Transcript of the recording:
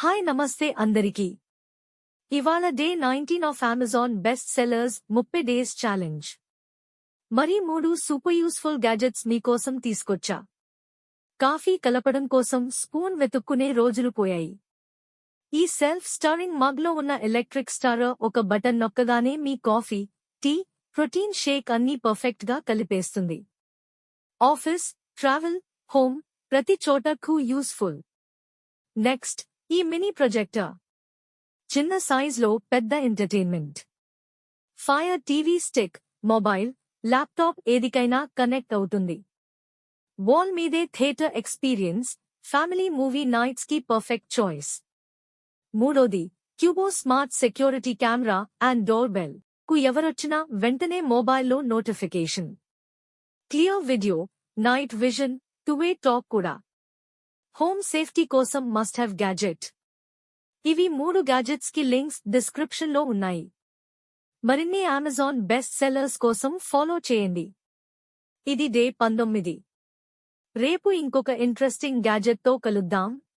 Hi నమస్తే అందరికీ. ఇవాళ day 19 of Amazon best sellers 30 days challenge. మరి 3 సూపర్ యూస్ఫుల్ గ్యాజెట్స్ మీకోసం తీసుకొచ్చా. కాఫీ కలపడం కోసం స్పూన్ వెతుక్కునే రోజులు పోయాయి. ఈ సెల్ఫ్ స్టరింగ్ మగ్లో ఉన్న ఎలక్ట్రిక్ స్టారర్ ఒక బటన్ నొక్కగానే మీ కాఫీ, టీ, ప్రోటీన్ షేక్ అన్నీ పర్ఫెక్ట్గా కలిపేస్తుంది. ఆఫీస్, ట్రావెల్, హోమ్ ప్రతి చోటకు యూస్ఫుల్. నెక్స్ట్, ఈ మినీ ప్రొజెక్టర్. చిన్న సైజ్లో పెద్ద entertainment. Fire TV stick, mobile, laptop ఏదికైనా కనెక్ట్ అవుతుంది. వాల్ మీదే theatre experience, family movie nights కి పర్ఫెక్ట్ చాయిస్. మూడోది, Qubo smart security camera and door bell. కు ఎవరొచ్చినా వెంటనే మొబైల్లో notification. Clear video, night vision, two way talk కూడా. హోమ్ సేఫ్టీ కోసం మస్ట్ హ్యావ్ గ్యాజెట్. ఇవి 3 గ్యాజెట్స్ కి లింక్స్ డిస్క్రిప్షన్లో ఉన్నాయి. మరిన్ని అమెజాన్ బెస్ట్ సెల్లర్స్ కోసం ఫాలో చేయండి. ఇది డే 19. రేపు ఇంకొక ఇంట్రెస్టింగ్ గ్యాజెట్తో కలుద్దాం.